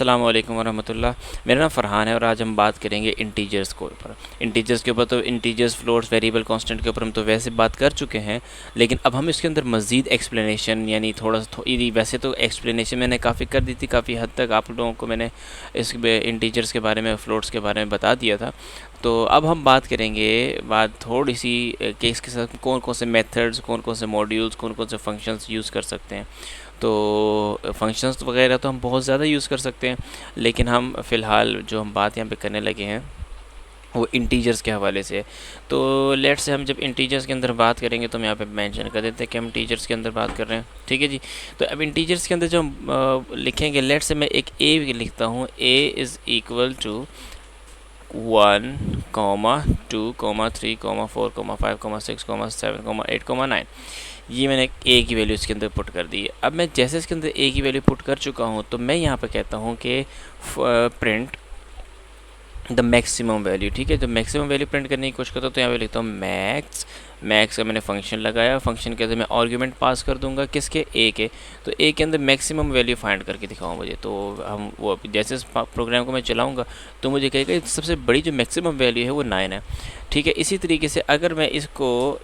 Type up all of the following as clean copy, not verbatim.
अस्सलाम वालेकुम वरहमतुल्लाह। मेरा नाम फ़रहान है और आज हम बात करेंगे इंटीजर्स के ऊपर। इंटीजर्स के ऊपर तो इंटीजर्स, फ्लोट्स, वेरिएबल, कांस्टेंट के ऊपर हम तो वैसे बात कर चुके हैं, लेकिन अब हम इसके अंदर मज़ीद एक्सप्लेनेशन यानी वैसे तो एक्सप्लेनेशन मैंने काफ़ी कर दी थी, काफ़ी हद तक आप लोगों को मैंने इस इंटीजर्स के बारे में, फ्लोट्स के बारे में बता दिया था। तो अब हम बात करेंगे बात थोड़ी सी कि इसके साथ कौन कौन से मेथड्स, कौन कौन से मॉड्यूल्स, कौन कौन से फंक्शंस यूज़ कर सकते हैं। तो फंक्शंस वगैरह तो हम बहुत ज़्यादा यूज़ कर सकते हैं, लेकिन हम फ़िलहाल जो हम बात यहाँ पे करने लगे हैं वो इंटीजर्स के हवाले से। तो लेट्स से हम जब इंटीजर्स के अंदर बात करेंगे तो हम यहाँ पे मेंशन कर देते हैं कि हम इंटीजर्स के अंदर बात कर रहे हैं, ठीक है जी। तो अब इंटीजर्स के अंदर जो हम लिखेंगे, लेट्स से मैं एक ए लिखता हूँ, ए इज़ इक्वल टू 1, 2, 3, 4, 5, 6, 7, 8, 9। ये मैंने ए की वैल्यू इसके अंदर पुट कर दी है। अब मैं जैसे इसके अंदर ए की वैल्यू पुट कर चुका हूँ तो मैं यहाँ पे कहता हूँ कि प्रिंट द मैक्सिमम वैल्यू, ठीक है। तो मैक्सिमम वैल्यू प्रिंट करने की कोशिश करता हूँ तो यहाँ पे लिखता हूँ मैक्स का मैंने फंक्शन लगाया, फंक्शन के अंदर मैं आर्गुमेंट पास कर दूंगा किसके, ए के। तो ए के अंदर मैक्सिमम वैल्यू फाइंड करके दिखाओ मुझे। तो हम वो जैसे इस प्रोग्राम को मैं चलाऊंगा तो मुझे कहेगा सबसे बड़ी जो मैक्सिमम वैल्यू है वो 9 है, ठीक है। इसी तरीके से अगर मैं इसको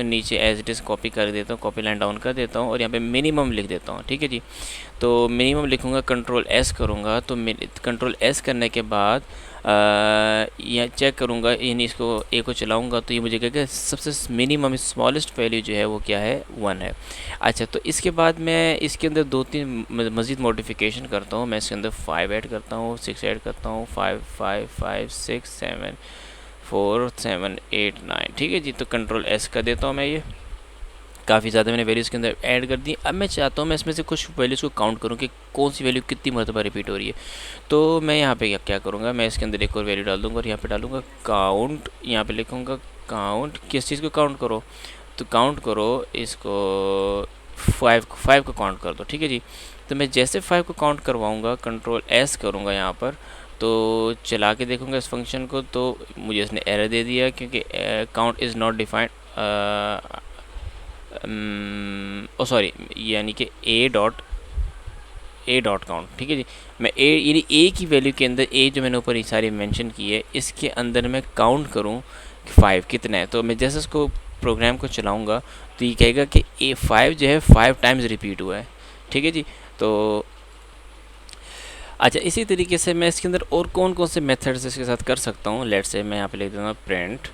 नीचे एज इट इज़ कॉपी कर देता हूँ, कॉपी लाइन डाउन कर देता हूँ और यहाँ पे मिनिमम लिख देता हूँ, ठीक है जी। तो मिनिमम लिखूँगा, कंट्रोल एस करूँगा, तो कंट्रोल एस करने के बाद यहाँ चेक करूँगा, यानी इसको ए को चलाऊँगा तो ये मुझे कहेगा सबसे मिनिमम स्मॉलेस्ट वैल्यू जो है वो क्या है, 1 है। अच्छा, तो इसके बाद मैं इसके अंदर 2-3 मज़ीद मॉडिफिकेशन करता हूँ। मैं इसके अंदर 5 ऐड करता हूँ, 6 ऐड करता हूँ, 5 5 5 6 7 4 7 8 9, ठीक है जी। तो कंट्रोल एस कर देता हूँ मैं। ये काफ़ी ज़्यादा मैंने वैल्यूज़ के अंदर ऐड कर दी। अब मैं चाहता हूँ मैं इसमें से कुछ वैल्यूज़ को काउंट करूँ कि कौन सी वैल्यू कितनी मरतबा रिपीट हो रही है। तो मैं यहाँ पे क्या करूँगा, मैं इसके अंदर एक और वैल्यू डाल दूँगा और यहाँ पे डालूँगा काउंट। यहाँ पे लिखूँगा काउंट, किस चीज़ को काउंट करो, तो काउंट करो इसको 5 को काउंट कर दो, ठीक है जी। तो मैं जैसे 5 को काउंट करवाऊँगा, कंट्रोल एस करूँगा यहाँ पर, तो चला के देखूँगा इस फंक्शन को, तो मुझे इसने एरर दे दिया क्योंकि count is not defined, sorry, यानी कि ए डॉट काउंट, ठीक है जी। मैं ए यानी ए की वैल्यू के अंदर ए जो मैंने ऊपर सारी मेंशन की है इसके अंदर मैं काउंट करूं 5 कितना है। तो मैं जैसे इसको प्रोग्राम को चलाऊंगा तो ये कहेगा कि ए 5 जो है 5 टाइम्स रिपीट हुआ है, ठीक है जी। तो अच्छा, इसी तरीके से मैं इसके अंदर और कौन कौन से मेथड्स इसके साथ कर सकता हूँ। लेट्स से मैं यहाँ पे लिख देता हूँ प्रिंट।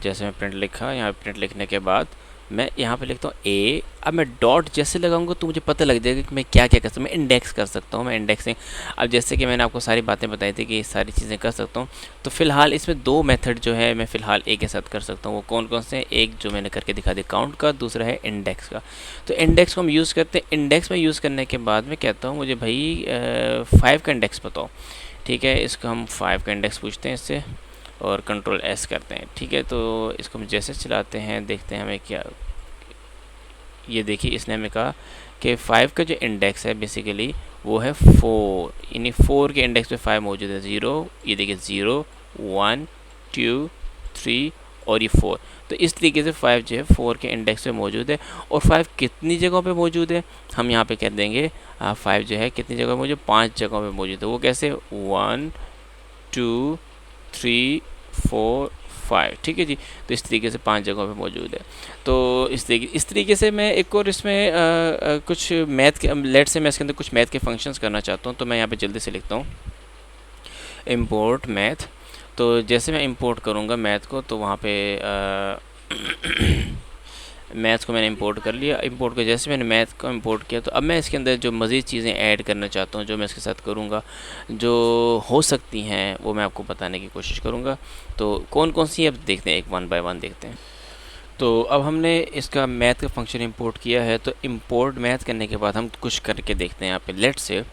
जैसे मैं प्रिंट लिखा, यहाँ पे प्रिंट लिखने के बाद मैं यहाँ पे लिखता हूँ ए। अब मैं डॉट जैसे लगाऊंगा तो मुझे पता लग जाएगा कि मैं क्या क्या कर सकता हूँ। मैं इंडेक्स कर सकता हूँ, मैं इंडेक्सिंग। अब जैसे कि मैंने आपको सारी बातें बताई थी कि ये सारी चीज़ें कर सकता हूँ, तो फिलहाल इसमें 2 मेथड जो है मैं फ़िलहाल ए के साथ कर सकता हूँ। वो कौन कौन से हैं, एक जो मैंने करके दिखा दिया काउंट का, दूसरा है इंडेक्स का। तो इंडेक्स को हम यूज़ करते हैं। इंडेक्स में यूज़ करने के बाद मैं कहता हूँ मुझे भाई 5 का इंडेक्स बताओ, ठीक है। इसको हम 5 का इंडेक्स पूछते हैं इससे और कंट्रोल एस करते हैं, ठीक है। तो इसको हम जैसे चलाते हैं देखते हैं हमें क्या, ये देखिए इसने हमें कहा कि 5 का जो इंडेक्स है बेसिकली वो है 4, यानी 4 के इंडेक्स पे 5 मौजूद है। 0, ये देखिए 0 1 2 3 और ये 4। तो इस तरीके से 5 जो है 4 के इंडेक्स पे मौजूद है। और 5 कितनी जगहों पे मौजूद है, हम यहाँ पे कह देंगे 5 जो है कितनी जगह मौजूद, 5 जगहों पे मौजूद है। वो कैसे, 1 2 3 4 5, ठीक है जी। तो इस तरीके से 5 जगहों पे मौजूद है। तो इस तरीके से मैं एक और इसमें कुछ मैथ के, लेट से मैं इसके अंदर कुछ मैथ के फंक्शंस करना चाहता हूँ। तो मैं यहाँ पे जल्दी से लिखता हूँ इम्पोर्ट मैथ। तो जैसे मैं इंपोर्ट करूँगा मैथ को तो वहाँ पे मैथ को मैंने इंपोर्ट कर लिया। इंपोर्ट को जैसे मैंने मैथ को इंपोर्ट किया तो अब मैं इसके अंदर जो मज़ीद चीज़ें ऐड करना चाहता हूँ, जो मैं इसके साथ करूँगा, जो हो सकती हैं वो मैं आपको बताने की कोशिश करूँगा। तो कौन कौन सी, अब देखते हैं, एक 1 बाय 1 देखते हैं। तो अब हमने इसका मैथ का फंक्शन इंपोर्ट किया है। तो इंपोर्ट मैथ करने के बाद हम कुछ करके देखते हैं। यहाँ पे लेट से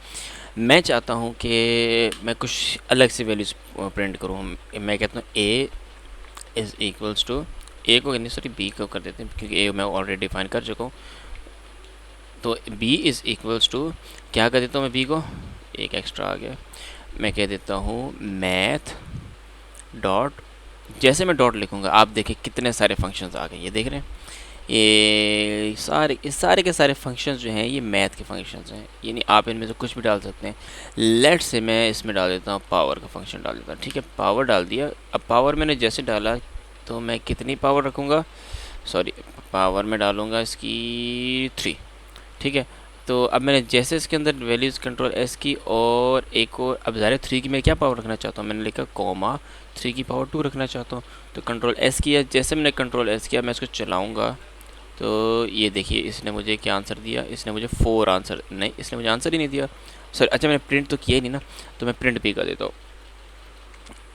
मैं चाहता हूँ कि मैं कुछ अलग से वैल्यूज़ प्रिंट करूँ। मैं कहता हूँ ए इज़ इक्वल्स टू, ए को नहीं सॉरी बी को कर देते हैं क्योंकि ए मैं ऑलरेडी डिफाइन कर चुका हूँ। तो बी इज़ इक्वल्स टू, क्या कर देता हूँ मैं बी को, एक एक्स्ट्रा आ गया, मैं कह देता हूँ मैथ डॉट। जैसे मैं डॉट लिखूँगा आप देखिए कितने सारे फंक्शंस आ गए, ये देख रहे हैं। ये सारे के सारे फंक्शंस जो हैं ये मैथ के फंक्शंस हैं, यानी आप इनमें से कुछ भी डाल सकते हैं। लेट से मैं इसमें डाल देता हूँ पावर का फंक्शन डाल देता हूँ, ठीक है, पावर डाल दिया। अब पावर मैंने जैसे डाला तो मैं कितनी पावर रखूँगा, सॉरी पावर में डालूँगा इसकी 3, ठीक है। तो अब मैंने जैसे इसके अंदर वैल्यूज़ कंट्रोल एस की और एक और, अब ज़ाहिर 3 की मैं क्या पावर रखना चाहता हूँ, मैंने लिखा कॉमा 3 की पावर 2 रखना चाहता हूँ। तो कंट्रोल एस किया, जैसे मैंने कंट्रोल एस किया मैं इसको चलाऊँगा तो ये देखिए इसने मुझे क्या आंसर दिया, इसने मुझे 4 आंसर, नहीं इसने मुझे आंसर ही नहीं दिया, सॉरी अच्छा मैंने प्रिंट तो किया ही नहीं ना, तो मैं प्रिंट भी कर देता हूँ।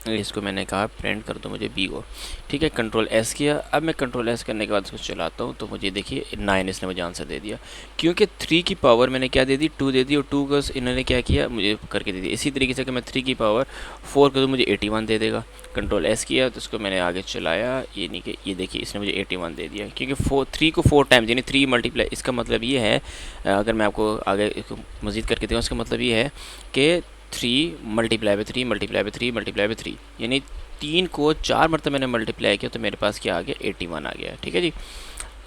इसको मैंने कहा प्रिंट कर दो मुझे बी को, ठीक है, कंट्रोल एस किया। अब मैं कंट्रोल एस करने के बाद इसको चलाता हूँ तो मुझे देखिए 9 इसने मुझे आंसर दे दिया, क्योंकि 3 की पावर मैंने क्या दे दी, 2 दे दी, और 2 का इन्होंने क्या किया मुझे करके दे दिया। इसी तरीके से अगर मैं 3 की पावर 4 कर दूँ मुझे 81 दे देगा। कंट्रोल एस किया तो इसको मैंने आगे चलाया, ये नहीं कि ये देखिए इसने मुझे 81 दे दिया, क्योंकि 3 को 4 टाइम्स यानी 3 मल्टीप्लाई, इसका मतलब ये है, अगर मैं आपको आगे इसको मज़ीद करके दूँ इसका मतलब ये है कि 3 multiply by 3 multiply by 3 multiply by 3, यानी 3 को 4 मरतबा मैंने मल्टीप्लाई किया तो मेरे पास क्या आ गया, 81 आ गया, ठीक है जी,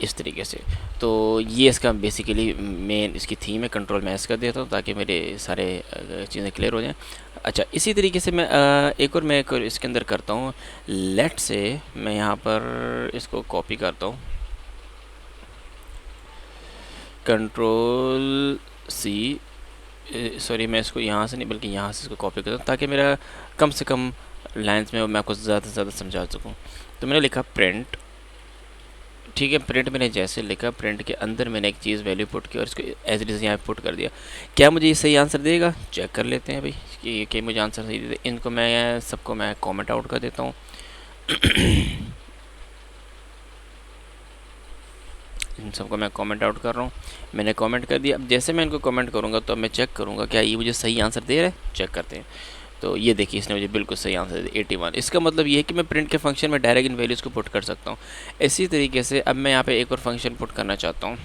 इस तरीके से। तो ये इसका बेसिकली मेन इसकी थीम है। कंट्रोल मैं ऐसे कर देता हूँ ताकि मेरे सारे चीज़ें क्लियर हो जाएं। अच्छा इसी तरीके से मैं एक और इसके अंदर करता हूँ। लेट से मैं यहाँ पर इसको कॉपी करता हूँ, कंट्रोल सी, सॉरी मैं इसको यहाँ से नहीं बल्कि यहाँ से इसको कॉपी करता हूँ ताकि मेरा कम से कम लाइंस में मैं आपको ज़्यादा से ज़्यादा समझा सकूँ। तो मैंने लिखा प्रिंट, ठीक है, प्रिंट मैंने जैसे लिखा, प्रिंट के अंदर मैंने एक चीज़ वैल्यू पुट की और इसको एज इट इज़ यहाँ पुट कर दिया। क्या मुझे ये सही आंसर देगा, चेक कर लेते हैं भाई कि मुझे आंसर सही दे। इनको मैं सबको मैं कॉमेंट आउट कर देता हूँ इन सबको मैं कमेंट आउट कर रहा हूँ, मैंने कमेंट कर दिया। अब जैसे मैं इनको कमेंट करूँगा तो मैं चेक करूँगा क्या ये मुझे सही आंसर दे रहा है, चेक करते हैं। तो ये देखिए इसने मुझे बिल्कुल सही आंसर दे दिया 81। इसका मतलब ये है कि मैं प्रिंट के फंक्शन में डायरेक्ट इन वैल्यूज़ को पुट कर सकता हूँ। इसी तरीके से अब मैं यहाँ पे एक और फंक्शन पुट करना चाहता हूँ,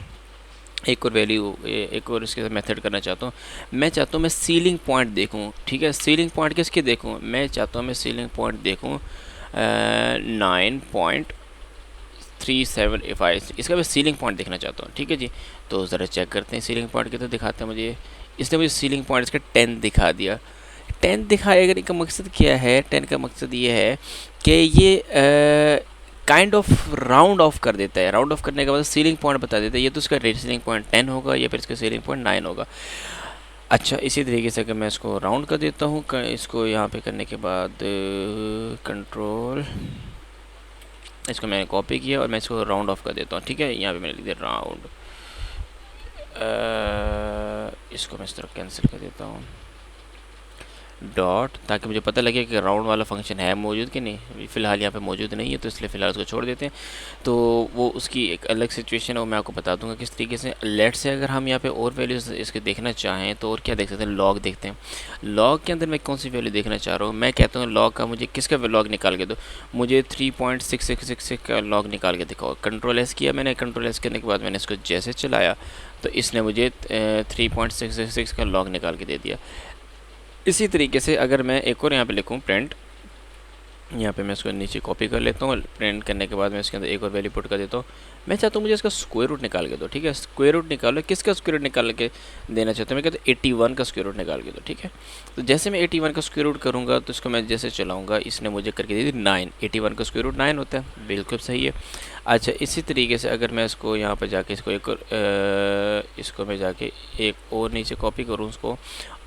एक और वैल्यू, एक और इसके मेथड करना चाहता हूँ। मैं चाहता हूँ मैं सीलिंग पॉइंट देखूँ, ठीक है, सीलिंग पॉइंट किसके देखूँ, मैं चाहता हूँ मैं सीलिंग पॉइंट देखूँ 9.375, इसका मैं सीलिंग पॉइंट देखना चाहता हूँ, ठीक है जी। तो ज़रा चेक करते हैं सीलिंग पॉइंट के, तो दिखाते हैं मुझे, इसने मुझे सीलिंग पॉइंट इसका 10 दिखा दिया। 10 दिखाएगा का मकसद क्या है, 10 का मकसद ये है कि ये काइंड ऑफ राउंड ऑफ कर देता है। राउंड ऑफ करने के बाद सीलिंग पॉइंट बता देता है, ये तो इसका सीलिंग पॉइंट 10 होगा या फिर इसका सीलिंग पॉइंट 9 होगा। अच्छा इसी तरीके से अगर मैं इसको राउंड कर देता हूँ, इसको यहाँ पे करने के बाद कंट्रोल, इसको मैंने कॉपी किया और मैं इसको राउंड ऑफ कर देता हूँ, ठीक है, यहाँ पे मैंने लिख दिया राउंड। इसको मैं इस तरह कैंसिल कर देता हूँ डॉट, ताकि मुझे पता लगे कि राउंड वाला फंक्शन है मौजूद कि नहीं। फ़िलहाल यहाँ पे मौजूद नहीं है तो इसलिए फ़िलहाल उसको छोड़ देते हैं। तो वो उसकी एक अलग सिचुएशन है, वो मैं आपको बता दूंगा किस तरीके से। लेट से अगर हम यहाँ पे और वैल्यूज़ इसके देखना चाहें तो और क्या देख सकते हैं, लॉग देखते हैं। लॉग के अंदर मैं कौन सी वैल्यू देखना चाह रहा हूँ, मैं कहता हूँ लॉग का मुझे किसका लॉग निकाल के दो, मुझे 3.6666 का लॉग निकाल के दिखाओ। कंट्रोल एस किया मैंने, कंट्रोल एस करने के बाद मैंने इसको जैसे चलाया तो इसने मुझे 3.666 का लॉग निकाल के दे दिया। इसी तरीके से अगर मैं एक और यहाँ पे लिखूँ प्रिंट, यहाँ पे मैं इसको नीचे कॉपी कर लेता हूँ, प्रिंट करने के बाद मैं इसके अंदर एक और वैल्यू पुट कर देता हूँ। मैं चाहता हूँ मुझे इसका स्क्वायर रूट निकाल के दो, ठीक है, स्क्वायर रूट निकालो, किसका स्क्वायर रूट निकाल के देना चाहता हूँ, मैं कहता हूँ 81 का स्क्वायर रूट निकाल के दो, ठीक है। तो जैसे मैं 81 का स्क्वायर रूट करूँगा तो इसको मैं जैसे चलाऊँगा, इसने मुझे करके दे दी 9, 81 का स्क्वायर रूट 9 होता है, बिल्कुल सही है। अच्छा इसी तरीके से अगर मैं इसको यहाँ पर जाके इसको एक और इसको मैं जाके एक और नीचे कॉपी करूँ उसको,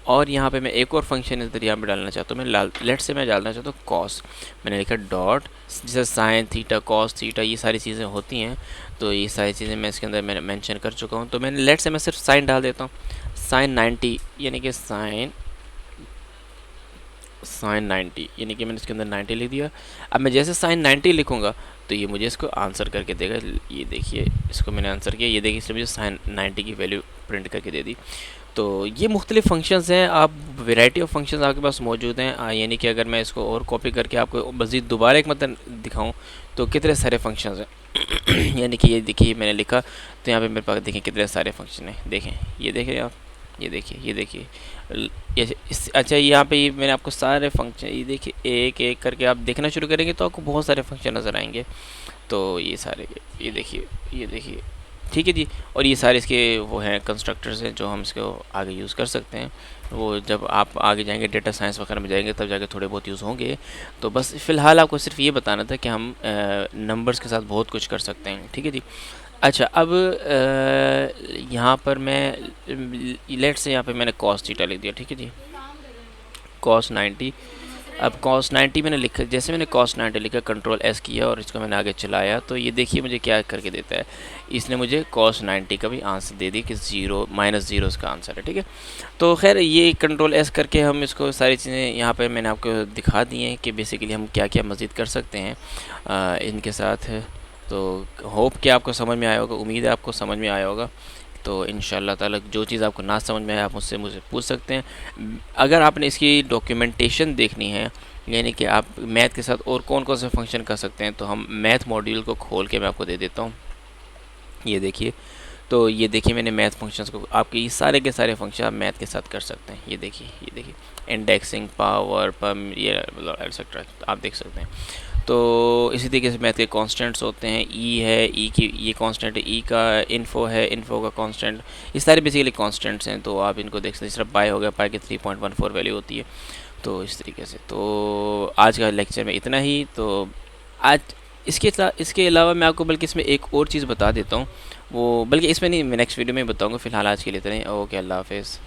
और यहाँ पे मैं एक और फंक्शन इधर यहाँ पे डालना चाहता हूँ। मैं लेट से मैं डालना चाहता हूँ कॉस, मैंने लिखा डॉट, जैसे साइन थीटा कॉस थीटा ये सारी चीज़ें होती हैं, तो ये सारी चीज़ें मैं इसके अंदर मैंने मेंशन कर चुका हूँ। तो मैंने लेट से मैं सिर्फ साइन डाल देता हूँ, साइन 90 यानी कि साइन 90 यानी कि मैंने इसके अंदर 90 लिख दिया। अब मैं जैसे साइन 90 लिखूँगा तो ये मुझे इसको आंसर करके देगा। ये देखिए इसको मैंने आंसर किया, ये देखिए इसने मुझे साइन 90 की वैल्यू प्रिंट करके दे दी। तो ये मुख्तलिफ फंक्शंस हैं, आप वैरायटी ऑफ फंक्शंस आपके पास मौजूद हैं। यानी कि अगर मैं इसको और कॉपी करके आपको मज़ीद दोबारा एक मतलब दिखाऊं तो कितने सारे फंक्शंस हैं यानी कि ये देखिए मैंने लिखा तो यहाँ पे मेरे पास देखें कितने सारे फंक्शन हैं, देखें ये देखें आप, ये देखिए ये देखिए अच्छा यहाँ पे मैंने आपको सारे फंक्शन, ये देखिए एक एक करके आप देखना शुरू करेंगे तो आपको बहुत सारे फंक्शन नज़र आएंगे। तो ये देखिए, ये देखिए, ठीक है जी। और ये सारे इसके वो हैं कंस्ट्रक्टर्स हैं जो हम इसको आगे यूज़ कर सकते हैं। वो जब आप आगे जाएंगे डेटा साइंस वगैरह में जाएंगे तब जाके थोड़े बहुत यूज़ होंगे। तो बस फ़िलहाल आपको सिर्फ ये बताना था कि हम नंबर्स के साथ बहुत कुछ कर सकते हैं, ठीक है जी। अच्छा, अब यहाँ पर मैं लेट से यहाँ पे मैंने कॉस थीटा लिख दिया, ठीक है जी, कॉस 90। अब कॉस 90 मैंने लिखा, जैसे मैंने कॉस 90 लिखा, कंट्रोल एस किया और इसको मैंने आगे चलाया, तो ये देखिए मुझे क्या करके देता है। इसने मुझे कॉस 90 का भी आंसर दे दी कि ज़ीरो माइनस ज़ीरो इसका आंसर है, ठीक है। तो खैर ये कंट्रोल एस करके हम इसको सारी चीज़ें यहाँ पे मैंने आपको दिखा दी हैं कि बेसिकली हम क्या क्या मज़ीद कर सकते हैं इनके साथ। तो होप कि आपको समझ में आया होगा, उम्मीद है आपको समझ में आया होगा। तो इंशाल्लाह ताला जो चीज़ आपको ना समझ में आए आप मुझसे पूछ सकते हैं। अगर आपने इसकी डॉक्यूमेंटेशन देखनी है, यानी कि आप मैथ के साथ और कौन कौन से फंक्शन कर सकते हैं, तो हम मैथ मॉड्यूल को खोल के मैं आपको दे देता हूँ। ये देखिए, तो ये देखिए मैंने मैथ फंक्शंस को, आपके ये सारे के सारे फंक्शन आप मैथ के साथ कर सकते हैं। ये देखिए इंडेक्सिंग, पावर, पम, ये एक्सेट्रा आप देख सकते हैं। तो इसी तरीके से मैथ के कांस्टेंट्स होते हैं। ई है, ई की ये कांस्टेंट है, ई का इन्फो है, इन्फो का कांस्टेंट, ये सारे बेसिकली कांस्टेंट्स हैं। तो आप इनको देख सकते हैं। सिर्फ पाई हो गया, पाई की 3.14 वैल्यू होती है। तो इस तरीके से तो आज का लेक्चर में इतना ही। तो आज इसके अलावा मैं आपको बल्कि इसमें एक और चीज़ बता देता हूँ, वो बल्कि इसमें नहीं, मैं नेक्स्ट वीडियो में बताऊँगा। फ़िलहाल आज के लिए इतना ही। ओके, अल्लाह हाफ़िज़।